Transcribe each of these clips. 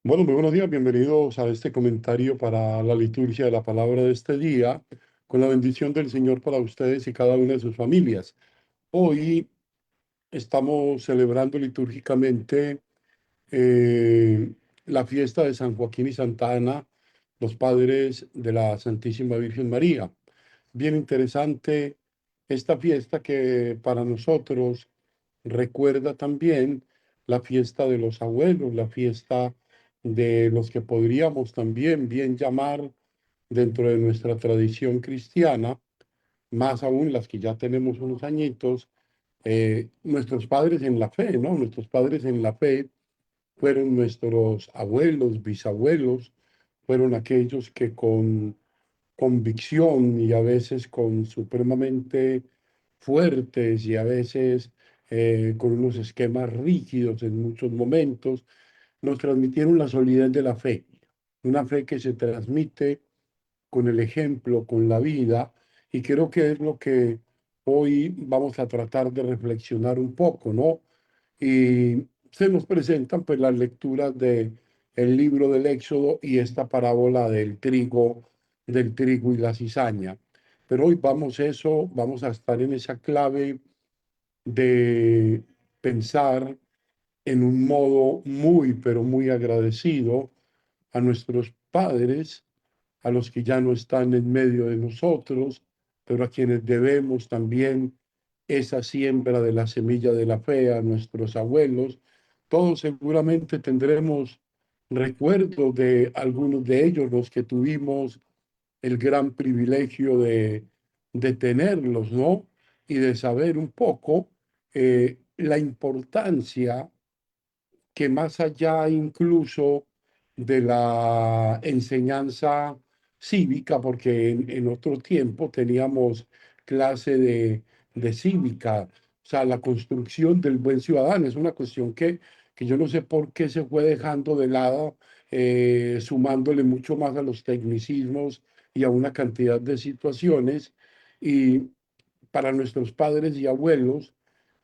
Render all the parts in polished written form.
Bueno, muy buenos días, bienvenidos a este comentario para la liturgia de la palabra de este día, con la bendición del Señor para ustedes y cada una de sus familias. Hoy estamos celebrando litúrgicamente eh, la fiesta de San Joaquín y Santa Ana, los padres de la Santísima Virgen María. Bien interesante esta fiesta que para nosotros recuerda también la fiesta de los abuelos, la fiesta de los que podríamos también bien llamar dentro de nuestra tradición cristiana, más aún las que ya tenemos unos añitos, nuestros padres en la fe, ¿no? Nuestros padres en la fe fueron nuestros abuelos, bisabuelos, fueron aquellos que con convicción y a veces con supremamente fuertes y a veces con unos esquemas rígidos en muchos momentos, nos transmitieron la solidez de la fe, una fe que se transmite con el ejemplo, con la vida, y creo que es lo que hoy vamos a tratar de reflexionar un poco, ¿no? Y se nos presentan pues las lecturas de el libro del Éxodo y esta parábola del trigo y la cizaña. Pero hoy vamos a estar en esa clave de pensar en un modo muy, pero muy agradecido a nuestros padres, a los que ya no están en medio de nosotros, pero a quienes debemos también esa siembra de la semilla de la fe, a nuestros abuelos. Todos seguramente tendremos recuerdos de algunos de ellos, los que tuvimos el gran privilegio de tenerlos, ¿no? Y de saber un poco la importancia que más allá incluso de la enseñanza cívica, porque en otro tiempo teníamos clase de cívica, o sea, la construcción del buen ciudadano es una cuestión que yo no sé por qué se fue dejando de lado, sumándole mucho más a los tecnicismos y a una cantidad de situaciones. Y para nuestros padres y abuelos,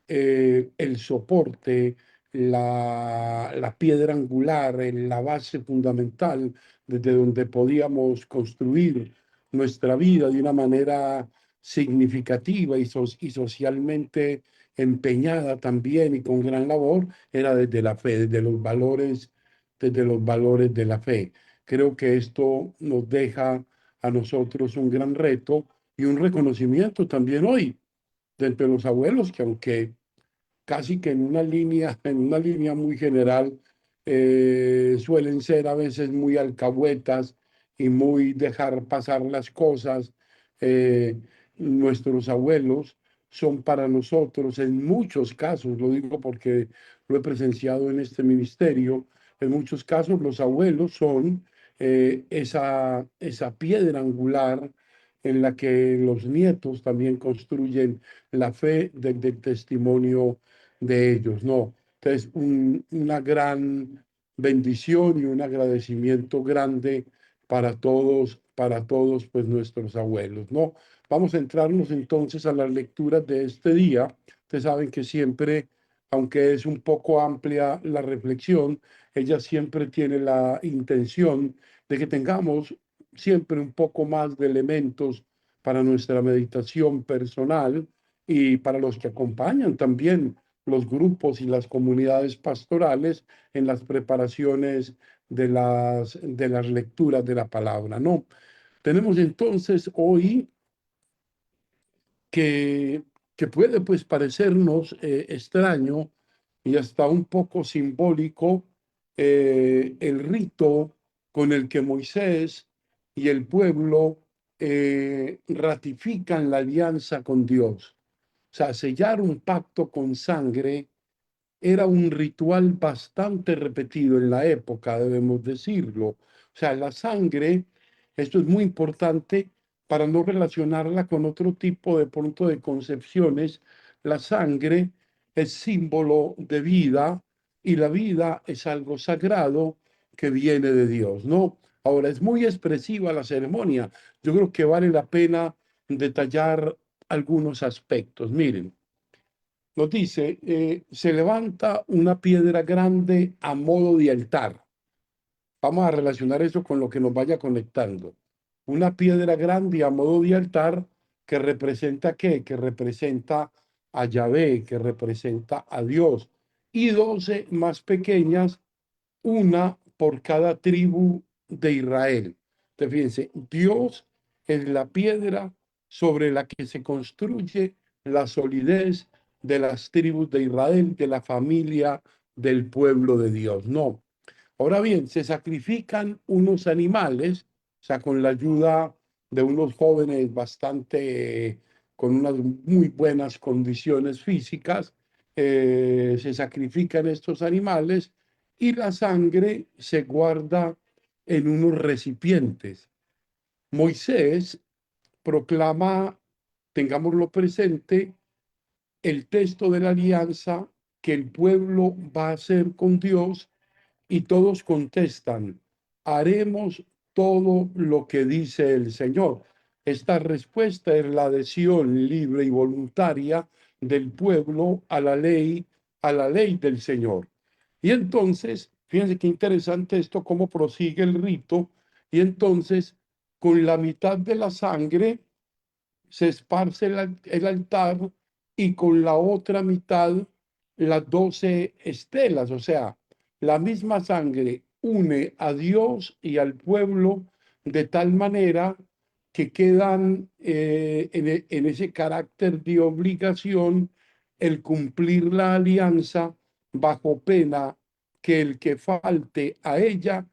el soporte, la piedra angular, la base fundamental desde donde podíamos construir nuestra vida de una manera significativa y socialmente empeñada también y con gran labor, era desde la fe, desde los valores de la fe. Creo que esto nos deja a nosotros un gran reto y un reconocimiento también hoy de entre los abuelos, que aunque casi que en una línea muy general, suelen ser a veces muy alcahuetas y muy dejar pasar las cosas. Eh, Nuestros abuelos son para nosotros, en muchos casos, lo digo porque lo he presenciado en este ministerio, en muchos casos los abuelos son esa piedra angular en la que los nietos también construyen la fe del testimonio de ellos, ¿no? Entonces, una gran bendición y un agradecimiento grande para todos, pues nuestros abuelos, ¿no? Vamos a entrarnos entonces a las lecturas de este día. Ustedes saben que siempre, aunque es un poco amplia la reflexión, ella siempre tiene la intención de que tengamos siempre un poco más de elementos para nuestra meditación personal y para los que acompañan también los grupos y las comunidades pastorales en las preparaciones de las lecturas de la palabra, ¿no? Tenemos entonces hoy que, que puede pues parecernos extraño y hasta un poco simbólico, el rito con el que Moisés y el pueblo ratifican la alianza con Dios. O sea, sellar un pacto con sangre era un ritual bastante repetido en la época, debemos decirlo. O sea, la sangre, esto es muy importante para no relacionarla con otro tipo de pronto de concepciones. La sangre es símbolo de vida y la vida es algo sagrado que viene de Dios, ¿no? Ahora, es muy expresiva la ceremonia. Yo creo que vale la pena detallar algunos aspectos. Miren, nos dice, se levanta una piedra grande a modo de altar. Vamos a relacionar eso con lo que nos vaya conectando. Una piedra grande a modo de altar que representa ¿qué? Que representa a Yahvé, que representa a Dios. Y 12 más pequeñas, una por cada tribu de Israel. Entonces, fíjense, Dios es la piedra sobre la que se construye la solidez de las tribus de Israel, de la familia del pueblo de Dios. No. Ahora bien, se sacrifican unos animales, o sea, con la ayuda de unos jóvenes bastante, con unas muy buenas condiciones físicas, se sacrifican estos animales y la sangre se guarda en unos recipientes. Moisés proclama, tengámoslo presente, el texto de la alianza que el pueblo va a hacer con Dios y todos contestan, haremos todo lo que dice el Señor. Esta respuesta es la adhesión libre y voluntaria del pueblo a la ley del Señor. Y entonces, fíjense qué interesante esto, cómo prosigue el rito. Y entonces, con la mitad de la sangre, se esparce el altar y con la otra mitad las 12 estelas, o sea, la misma sangre une a Dios y al pueblo de tal manera que quedan en ese carácter de obligación el cumplir la alianza bajo pena que el que falte a ella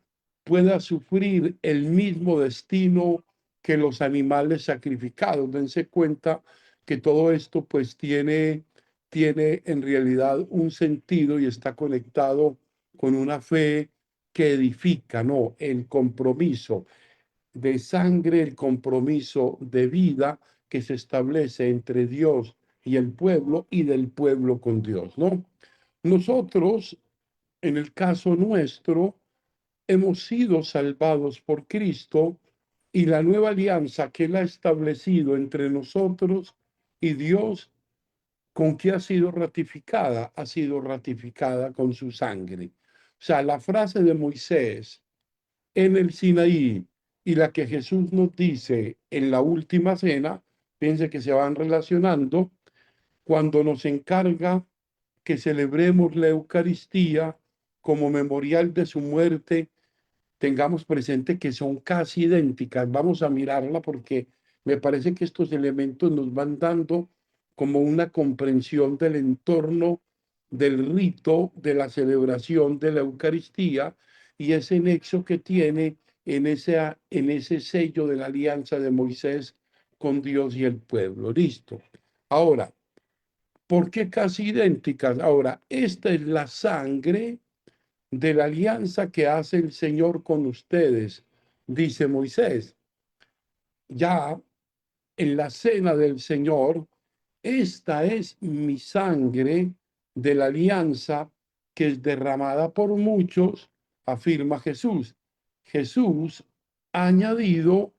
pueda sufrir el mismo destino que los animales sacrificados. Dense cuenta que todo esto pues tiene en realidad un sentido y está conectado con una fe que edifica, ¿no? El compromiso de sangre, el compromiso de vida que se establece entre Dios y el pueblo y del pueblo con Dios, ¿no? Nosotros, en el caso nuestro, hemos sido salvados por Cristo y la nueva alianza que Él ha establecido entre nosotros y Dios, ¿con qué ha sido ratificada? Ha sido ratificada con su sangre. O sea, la frase de Moisés en el Sinaí y la que Jesús nos dice en la última cena, piense que se van relacionando, cuando nos encarga que celebremos la Eucaristía como memorial de su muerte, tengamos presente que son casi idénticas. Vamos a mirarla porque me parece que estos elementos nos van dando como una comprensión del entorno del rito de la celebración de la Eucaristía y ese nexo que tiene en ese sello de la alianza de Moisés con Dios y el pueblo. Listo. Ahora, ¿por qué casi idénticas? Ahora, esta es la sangre de la alianza que hace el Señor con ustedes, dice Moisés. Ya en la cena del Señor, esta es mi sangre de la alianza que es derramada por muchos, afirma Jesús. Jesús ha añadido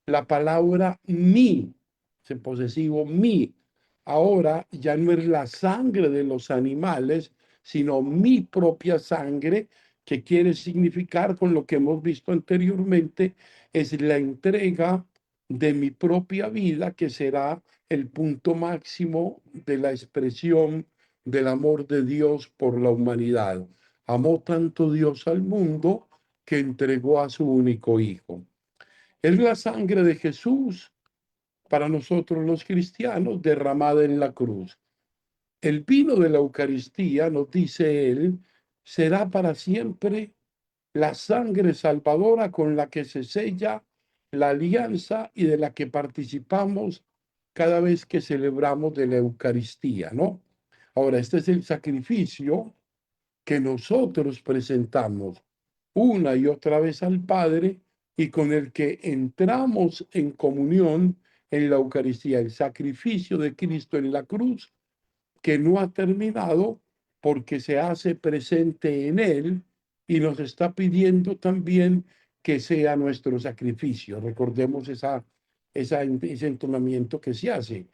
la palabra mi, en posesivo mi. Ahora ya no es la sangre de los animales, sino mi propia sangre, que quiere significar, con lo que hemos visto anteriormente, es la entrega de mi propia vida, que será el punto máximo de la expresión del amor de Dios por la humanidad. Amó tanto Dios al mundo que entregó a su único Hijo. Es la sangre de Jesús para nosotros los cristianos derramada en la cruz. El vino de la Eucaristía, nos dice él, será para siempre la sangre salvadora con la que se sella la alianza y de la que participamos cada vez que celebramos de la Eucaristía, ¿no? Ahora, este es el sacrificio que nosotros presentamos una y otra vez al Padre y con el que entramos en comunión en la Eucaristía, el sacrificio de Cristo en la cruz que no ha terminado porque se hace presente en él y nos está pidiendo también que sea nuestro sacrificio. Recordemos ese entonamiento que se hace,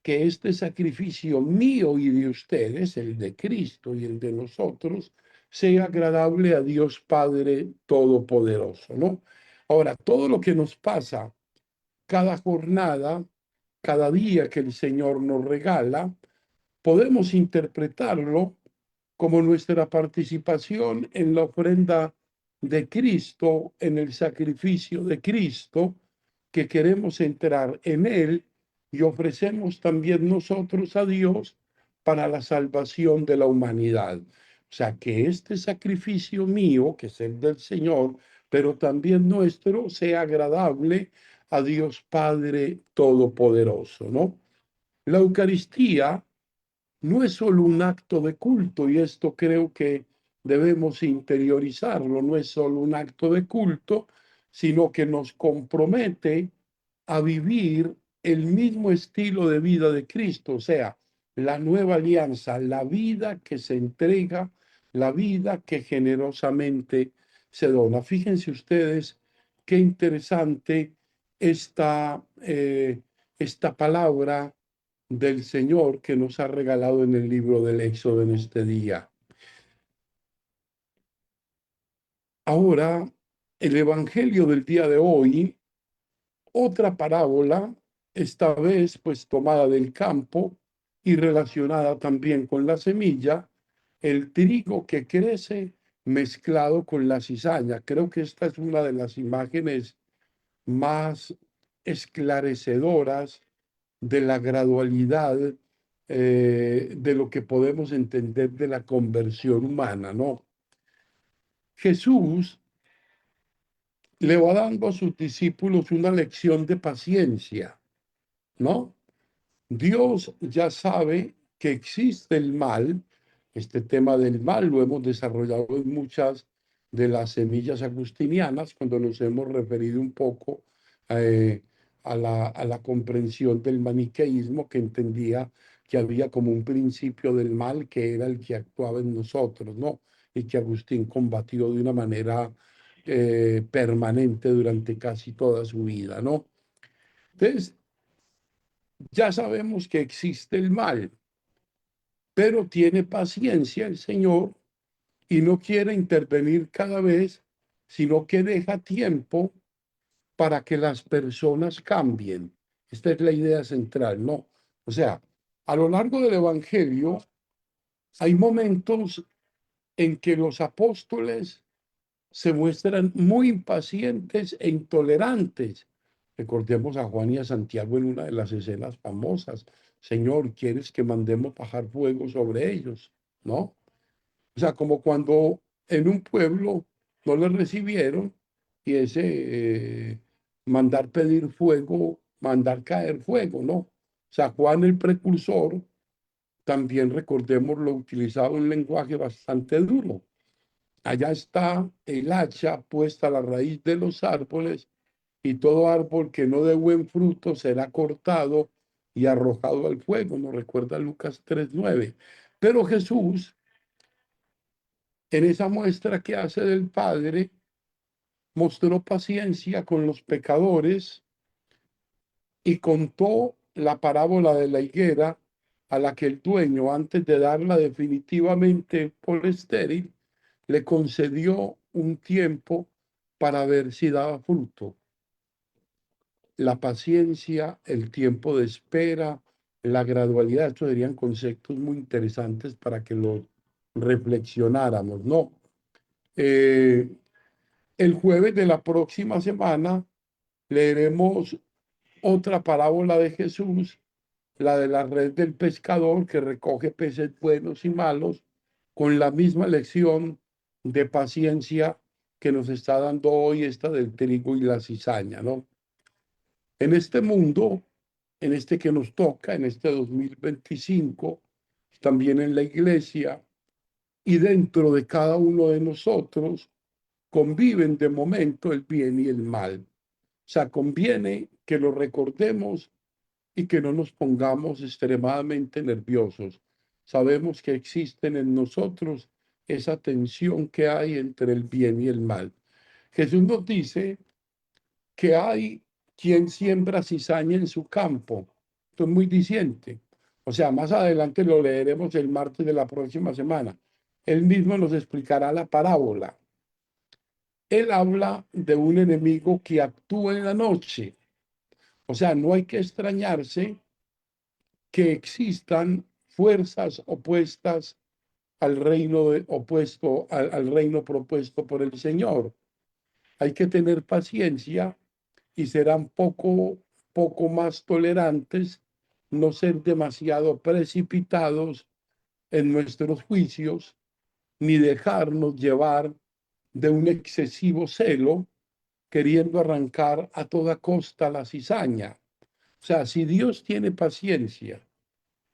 que este sacrificio mío y de ustedes, el de Cristo y el de nosotros, sea agradable a Dios Padre Todopoderoso, ¿no? Ahora, todo lo que nos pasa cada jornada, cada día que el Señor nos regala, podemos interpretarlo como nuestra participación en la ofrenda de Cristo, en el sacrificio de Cristo, que queremos entrar en Él y ofrecemos también nosotros a Dios para la salvación de la humanidad. O sea, que este sacrificio mío, que es el del Señor, pero también nuestro, sea agradable a Dios Padre Todopoderoso, ¿no? La Eucaristía no es solo un acto de culto, y esto creo que debemos interiorizarlo, no es solo un acto de culto, sino que nos compromete a vivir el mismo estilo de vida de Cristo, o sea, la nueva alianza, la vida que se entrega, la vida que generosamente se dona. Fíjense ustedes qué interesante esta palabra del Señor que nos ha regalado en el libro del Éxodo en este día. Ahora, el Evangelio del día de hoy, otra parábola, esta vez pues tomada del campo y relacionada también con la semilla, el trigo que crece mezclado con la cizaña. Creo que esta es una de las imágenes más esclarecedoras de la gradualidad de lo que podemos entender de la conversión humana, ¿no? Jesús le va dando a sus discípulos una lección de paciencia, ¿no? Dios ya sabe que existe el mal. Este tema del mal lo hemos desarrollado en muchas de las semillas agustinianas, cuando nos hemos referido un poco eh, a la comprensión del maniqueísmo, que entendía que había como un principio del mal que era el que actuaba en nosotros, ¿no? Y que Agustín combatió de una manera permanente durante casi toda su vida, ¿no? Entonces, ya sabemos que existe el mal, pero tiene paciencia el Señor y no quiere intervenir cada vez, sino que deja tiempo para que las personas cambien. Esta es la idea central, ¿no? O sea, a lo largo del Evangelio hay momentos en que los apóstoles se muestran muy impacientes e intolerantes. Recordemos a Juan y a Santiago en una de las escenas famosas. Señor, ¿quieres que mandemos bajar fuego sobre ellos? ¿No? O sea, como cuando en un pueblo no le recibieron y ese mandar pedir fuego, mandar caer fuego, ¿no? O sea, Juan el precursor, también recordemos lo utilizado un lenguaje bastante duro. Allá está el hacha puesta a la raíz de los árboles, y todo árbol que no dé buen fruto será cortado y arrojado al fuego. Nos recuerda Lucas 3:9. Pero Jesús, en esa muestra que hace del Padre, mostró paciencia con los pecadores y contó la parábola de la higuera, a la que el dueño, antes de darla definitivamente por estéril, le concedió un tiempo para ver si daba fruto. La paciencia, el tiempo de espera, la gradualidad, estos serían conceptos muy interesantes para que los reflexionáramos, ¿no? Eh, el jueves de la próxima semana leeremos otra parábola de Jesús, la de la red del pescador que recoge peces buenos y malos, con la misma lección de paciencia que nos está dando hoy esta del trigo y la cizaña, ¿no? En este mundo, en este que nos toca, en este 2025, también en la iglesia y dentro de cada uno de nosotros, conviven de momento el bien y el mal. O sea, conviene que lo recordemos y que no nos pongamos extremadamente nerviosos. Sabemos que existen en nosotros esa tensión que hay entre el bien y el mal. Jesús nos dice que hay quien siembra cizaña en su campo. Esto es muy diciente. O sea, más adelante lo leeremos el martes de la próxima semana. él mismo nos explicará la parábola. Él habla de un enemigo que actúa en la noche. O sea, no hay que extrañarse que existan fuerzas opuestas al reino opuesto, al reino propuesto por el Señor. Hay que tener paciencia y serán poco más tolerantes, no ser demasiado precipitados en nuestros juicios, ni dejarnos llevar de un excesivo celo, queriendo arrancar a toda costa la cizaña. O sea, si Dios tiene paciencia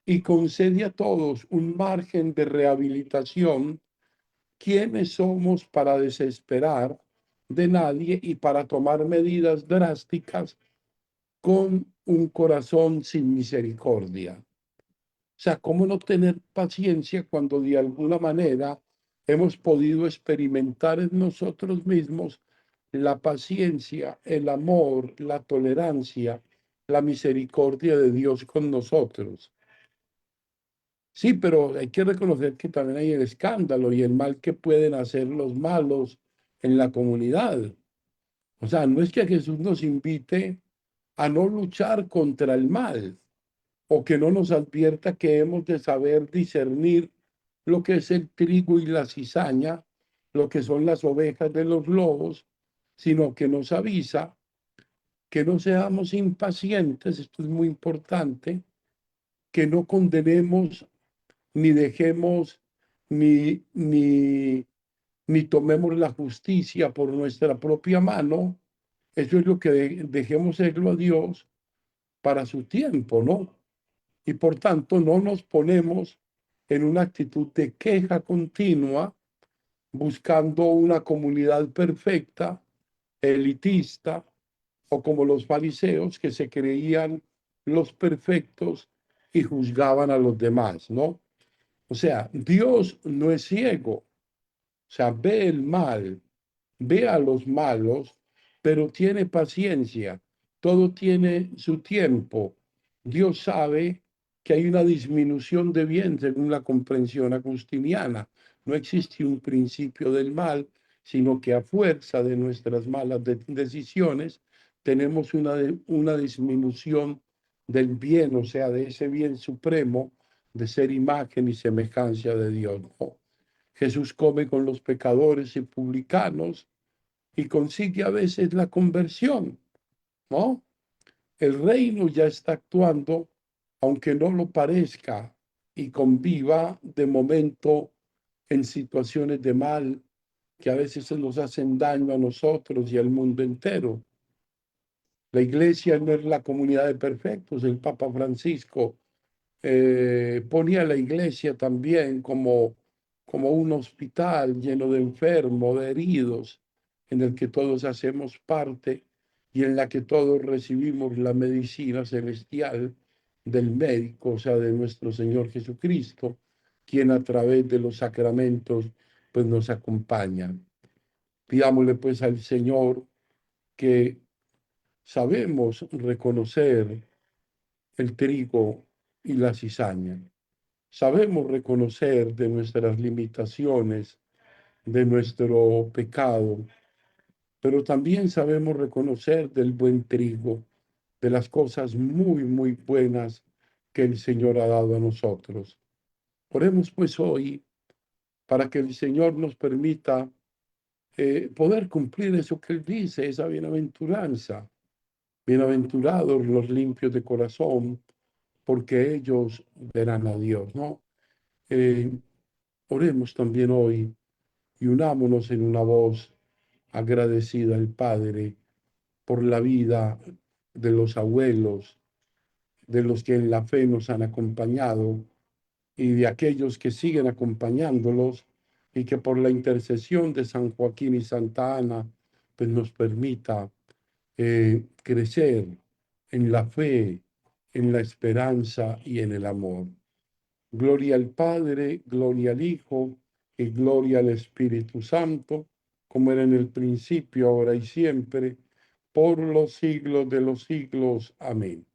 y concede a todos un margen de rehabilitación, ¿quiénes somos para desesperar de nadie y para tomar medidas drásticas con un corazón sin misericordia? O sea, ¿cómo no tener paciencia cuando de alguna manera hemos podido experimentar en nosotros mismos la paciencia, el amor, la tolerancia, la misericordia de Dios con nosotros? Sí, pero hay que reconocer que también hay el escándalo y el mal que pueden hacer los malos en la comunidad. O sea, no es que Jesús nos invite a no luchar contra el mal o que no nos advierta que hemos de saber discernir lo que es el trigo y la cizaña, lo que son las ovejas de los lobos, sino que nos avisa que no seamos impacientes, esto es muy importante, que no condenemos ni dejemos ni ni tomemos la justicia por nuestra propia mano. Eso es lo que dejemos serlo a Dios para su tiempo, ¿no? Y por tanto no nos ponemos en una actitud de queja continua, buscando una comunidad perfecta, elitista, o como los fariseos que se creían los perfectos y juzgaban a los demás, ¿no? O sea, Dios no es ciego, o sea, ve el mal, ve a los malos, pero tiene paciencia, todo tiene su tiempo. Dios sabe que hay una disminución de bien según la comprensión agustiniana. No existe un principio del mal, sino que a fuerza de nuestras malas decisiones tenemos una disminución del bien, o sea, de ese bien supremo de ser imagen y semejanza de Dios, ¿no? Jesús come con los pecadores y publicanos y consigue a veces la conversión, ¿no? El reino ya está actuando, aunque no lo parezca, y conviva de momento en situaciones de mal que a veces nos hacen daño a nosotros y al mundo entero. La iglesia no es la comunidad de perfectos. El Papa Francisco ponía la iglesia también como un hospital lleno de enfermos, de heridos, en el que todos hacemos parte y en la que todos recibimos la medicina celestial del médico, o sea, de nuestro Señor Jesucristo, quien a través de los sacramentos pues nos acompaña. Pidámosle pues al Señor que sabemos reconocer el trigo y la cizaña. Sabemos reconocer de nuestras limitaciones, de nuestro pecado, pero también sabemos reconocer del buen trigo, de las cosas muy buenas que el Señor ha dado a nosotros. Oremos pues hoy para que el Señor nos permita poder cumplir eso que Él dice, esa bienaventuranza. Bienaventurados los limpios de corazón, porque ellos verán a Dios, ¿no? Eh, Oremos también hoy y unámonos en una voz agradecida al Padre por la vida de los abuelos, de los que en la fe nos han acompañado y de aquellos que siguen acompañándolos y que por la intercesión de San Joaquín y Santa Ana, pues nos permita crecer en la fe, en la esperanza y en el amor. Gloria al Padre, gloria al Hijo y gloria al Espíritu Santo, como era en el principio, ahora y siempre, por los siglos de los siglos. Amén.